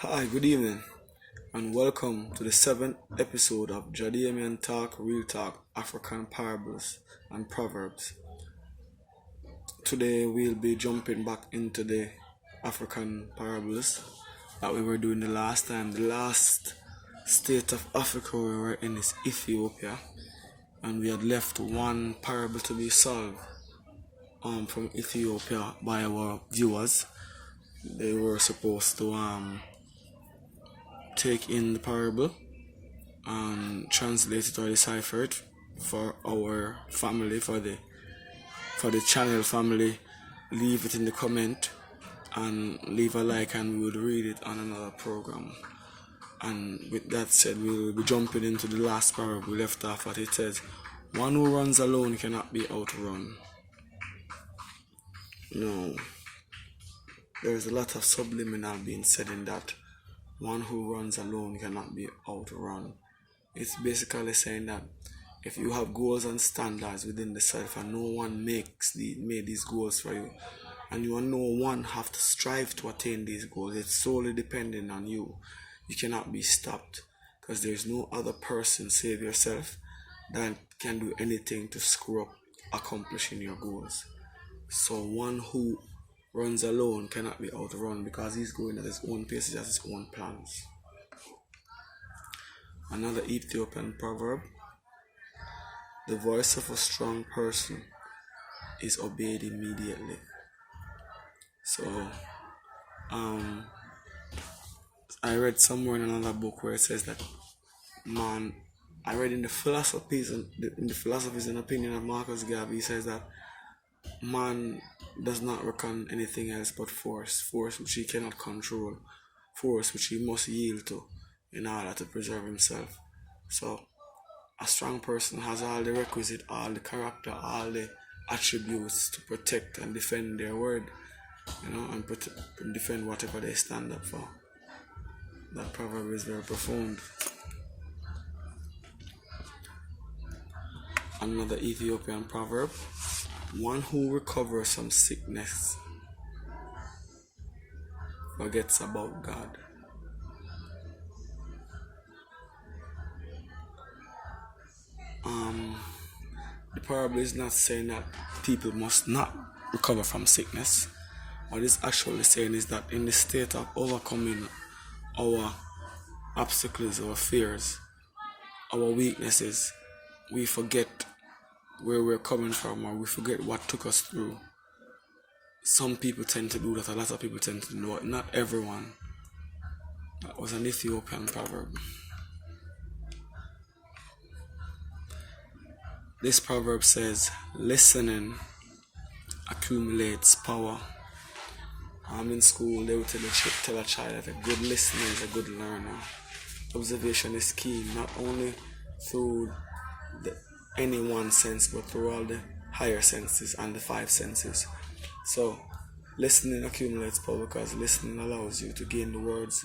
Hi, good evening, and welcome to the seventh episode of Jah Damion Talk, Real Talk, African Parables and Proverbs. Today we'll be jumping back into the African parables that we were doing the last time. The last state of Africa we were in is Ethiopia, and we had left one parable to be solved from Ethiopia by our viewers. They were supposed to take in the parable and translate it or decipher it for our family, for the channel family. Leave it in the comment and leave a like, and we would read it on another program. And with that said, we will be jumping into the last parable we left off at. It says, one who runs alone cannot be outrun. No, there's a lot of subliminal being said in that. One who runs alone cannot be outrun. It's basically saying that if you have goals and standards within the self and no one made these goals for you, and you and no one have to strive to attain these goals, it's solely dependent on you. You cannot be stopped because there's no other person save yourself that can do anything to screw up accomplishing your goals. So one who runs alone cannot be outrun because he's going at his own pace, he has his own plans. Another Ethiopian proverb: the voice of a strong person is obeyed immediately. So, I read somewhere in another book where it says that I read in the philosophies and opinion of Marcus Garvey, he says that man does not reckon anything else but force which he cannot control, force which he must yield to in order to preserve himself. So a strong person has all the requisite, all the character, all the attributes to protect and defend their word, and defend whatever they stand up for. That proverb is very profound. Another Ethiopian proverb: one who recovers from sickness forgets about God. The parable is not saying that people must not recover from sickness. What it's actually saying is that in the state of overcoming our obstacles, our fears, our weaknesses, we forget where we're coming from, or we forget what took us through. Some people tend to do that, a lot of people tend to do it, not everyone. That was an Ethiopian proverb. This proverb says, listening accumulates power. In school, they would tell a child that a good listener is a good learner. Observation is key, not only through any one sense, but through all the higher senses and the five senses. So, listening accumulates power because listening allows you to gain the words,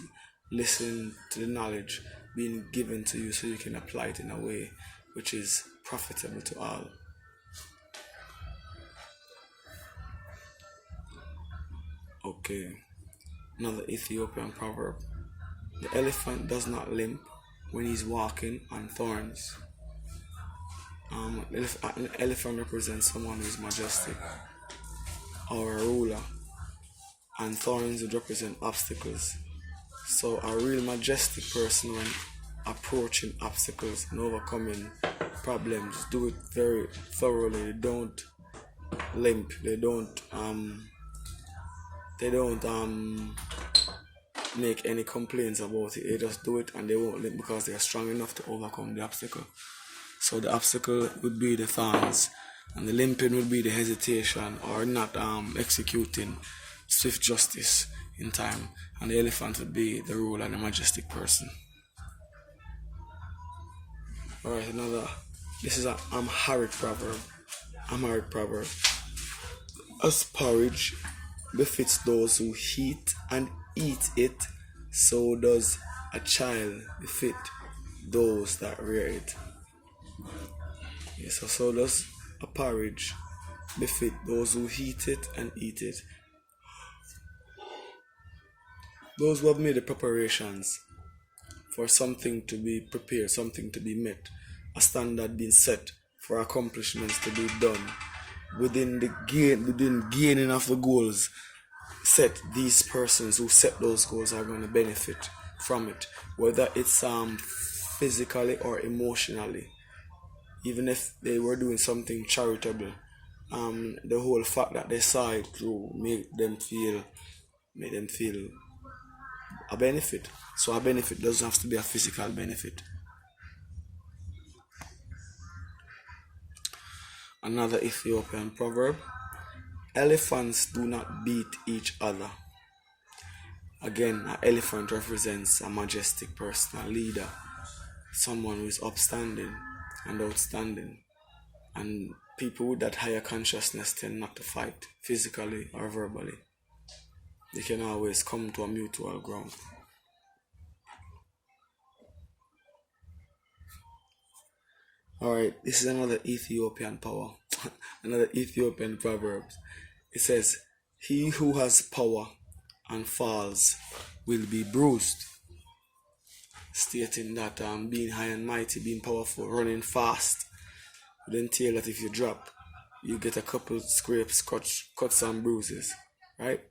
listen to the knowledge being given to you so you can apply it in a way which is profitable to all. Okay, another Ethiopian proverb: the elephant does not limp when he's walking on thorns. An elephant represents someone who is majestic or a ruler, and thorns would represent obstacles. So a real majestic person, when approaching obstacles and overcoming problems, do it very thoroughly. They don't limp. They don't make any complaints about it. They just do it, and they won't limp because they are strong enough to overcome the obstacle. So the obstacle would be the thorns, and the limping would be the hesitation or not executing swift justice in time, and the elephant would be the ruler and the majestic person. Alright, this is an Amharic proverb. As porridge befits those who heat and eat it, so does a child befit those that rear it. Yes, so does a porridge befit those who heat it and eat it. Those who have made the preparations for something to be prepared, something to be met, a standard being set for accomplishments to be done within gaining of the goals set. These persons who set those goals are going to benefit from it, whether it's physically or emotionally. Even if they were doing something charitable, the whole fact that they saw it through made them feel a benefit. So a benefit doesn't have to be a physical benefit. Another Ethiopian proverb: elephants do not beat each other. Again, an elephant represents a majestic person, a leader, someone who is upstanding and outstanding. And people with that higher consciousness tend not to fight physically or verbally. They can always come to a mutual ground. Alright, this is another Ethiopian power, another Ethiopian proverb. It says, he who has power and falls will be bruised. Stating that being high and mighty, being powerful, running fast would entail that if you drop, you get a couple scrapes, cuts and bruises, right?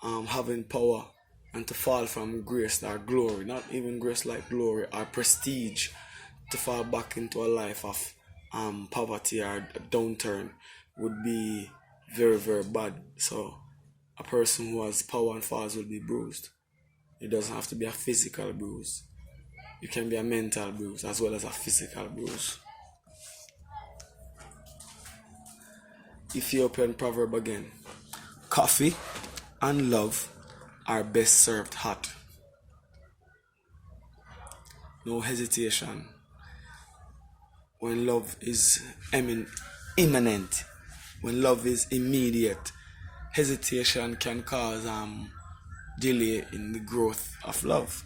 Having power and to fall from grace or glory, not even grace like glory or prestige, to fall back into a life of poverty or downturn would be very, very bad. So a person who has power and falls will be bruised. It doesn't have to be a physical bruise. It can be a mental bruise as well as a physical bruise. Ethiopian proverb again: coffee and love are best served hot. No hesitation. When love is imminent, when love is immediate, hesitation can cause delay in the growth of love,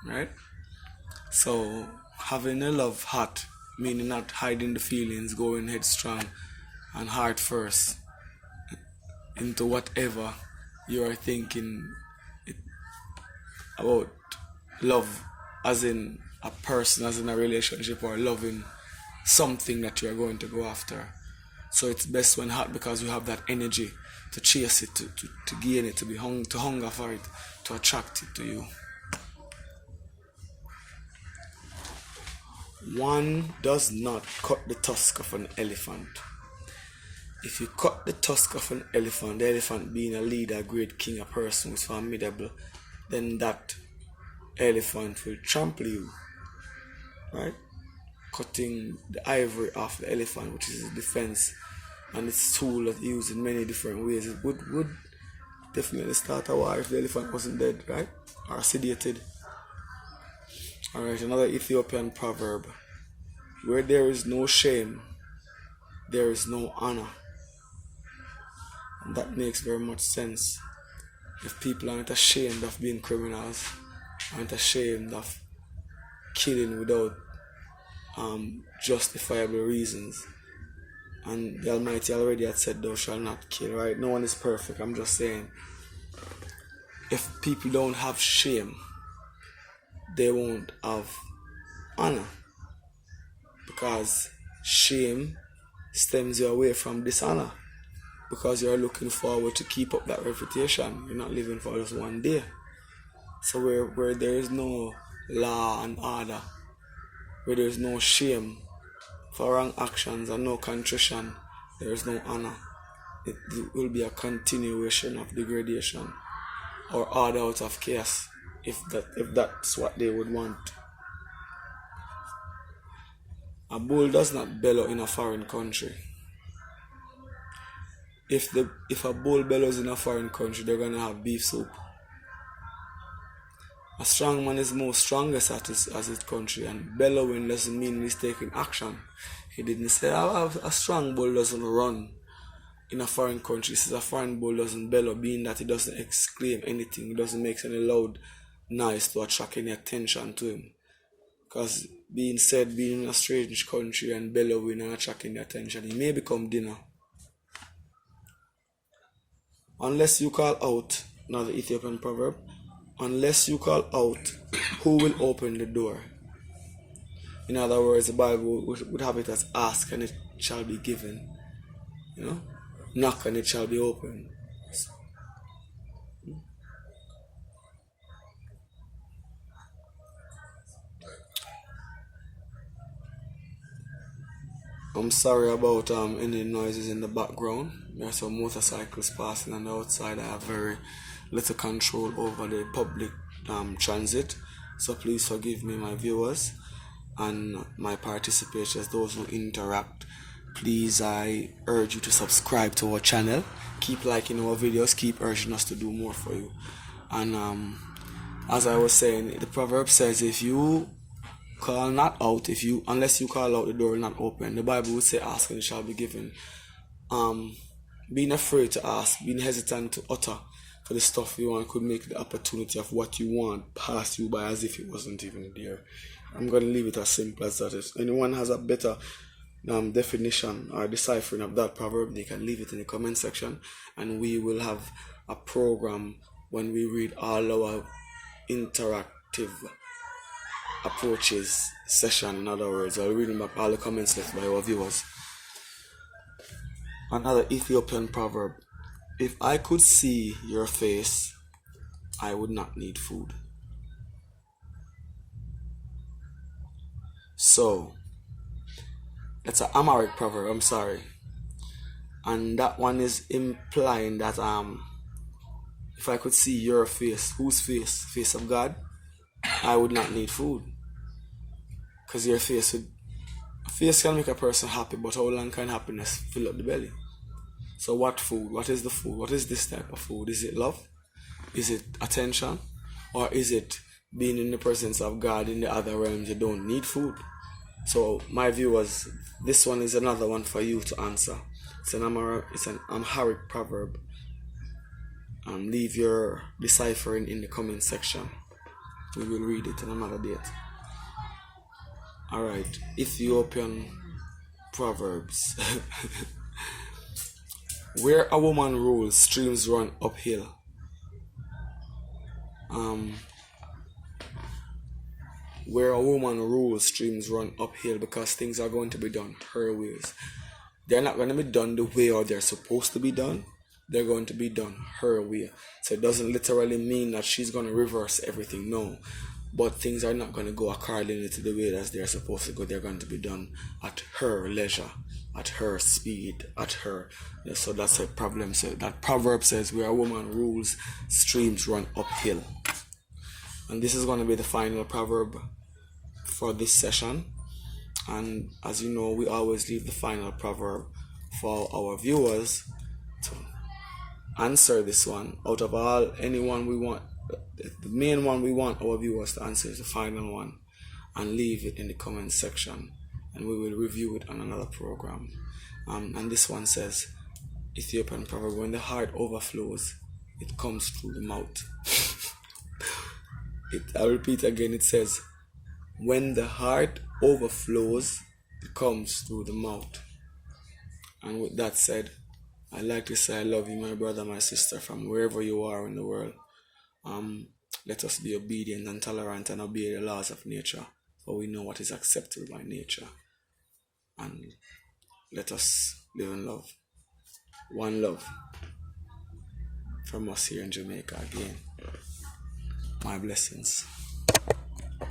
right? So having a love hot, meaning not hiding the feelings, going headstrong and heart first into whatever you are thinking about love, as in a person, as in a relationship, or loving something that you are going to go after. So it's best when hot because you have that energy to chase it, to gain it, to hunger for it, to attract it to you. One does not cut the tusk of an elephant. If you cut the tusk of an elephant, the elephant being a leader, a great king, a person who is formidable, then that elephant will trample you, right? Cutting the ivory off the elephant, which is its defense and its tool that used in many different ways. It would definitely start a war if the elephant wasn't dead, right? Or sedated. Alright, another Ethiopian proverb: where there is no shame, there is no honor. And that makes very much sense. If people aren't ashamed of being criminals, aren't ashamed of killing without justifiable reasons, and the Almighty already had said thou shalt not kill, right? No one is perfect. I'm just saying, if people don't have shame, they won't have honor, because shame stems you away from dishonor, because you're looking forward to keep up that reputation. You're not living for just one day. So where there is no law and order, where there is no shame for wrong actions and no contrition, there is no honor. It will be a continuation of degradation or order out of chaos, if that's what they would want. A bull does not bellow in a foreign country. If a bull bellows in a foreign country, they're gonna have beef soup. A strong man is most strongest at his country, and bellowing doesn't mean he's taking action. He didn't say a strong bull doesn't run in a foreign country. He says a foreign bull doesn't bellow, being that he doesn't exclaim anything, he doesn't make any loud noise to attract any attention to him. Because being in a strange country and bellowing and attracting the attention, he may become dinner. Unless you call out, another Ethiopian proverb, unless you call out, who will open the door? In other words, the Bible would have it as ask and it shall be given. You know? Knock and it shall be opened. I'm sorry about any noises in the background. There are some motorcycles passing on the outside. I have very little control over the public transit. So please forgive me, my viewers and my participators, those who interact. Please, I urge you to subscribe to our channel. Keep liking our videos. Keep urging us to do more for you. And as I was saying, the proverb says, if you call not out, unless you call out, the door will not open. The Bible would say, ask and it shall be given. Being afraid to ask, being hesitant to utter for the stuff you want could make the opportunity of what you want pass you by as if it wasn't even there. I'm going to leave it as simple as that. If anyone has a better definition or deciphering of that proverb, they can leave it in the comment section, and we will have a program when we read all our interactive approaches session. In other words, I'll read back all the comments left by our viewers. Another Ethiopian proverb: if I could see your face, I would not need food. So it's an Amharic proverb, I'm sorry. And that one is implying that if I could see your face, whose face? Face of God, I would not need food. Because your face can make a person happy, but how long can happiness fill up the belly? So what food? What is the food? What is this type of food? Is it love? Is it attention? Or is it being in the presence of God in the other realms? You don't need food. So my viewers, this one is another one for you to answer. It's an Amharic proverb. Leave your deciphering in the comment section. We will read it on another date. Alright, Ethiopian Proverbs. Where a woman rules, streams run uphill. Where a woman rules, streams run uphill, because things are going to be done her ways. They're not going to be done the way or they're supposed to be done. They're going to be done her way. So it doesn't literally mean that she's going to reverse everything, no. But things are not going to go according to the way that they're supposed to go. They're going to be done at her leisure, at her speed, at her. So that's a problem. So that proverb says, where a woman rules, streams run uphill. And this is going to be the final proverb for this session. And as you know, we always leave the final proverb for our viewers to answer this one. Out of anyone we want, the main one we want our viewers to answer is the final one, and leave it in the comment section, and we will review it on another program. And this one says, Ethiopian proverb: when the heart overflows, it comes through the mouth. I'll repeat again. It says, when the heart overflows, it comes through the mouth. And with that said, I'd like to say I love you, my brother, my sister, from wherever you are in the world. Let us be obedient and tolerant and obey the laws of nature, for we know what is acceptable by nature. And let us live in love. One love from us here in Jamaica again. My blessings.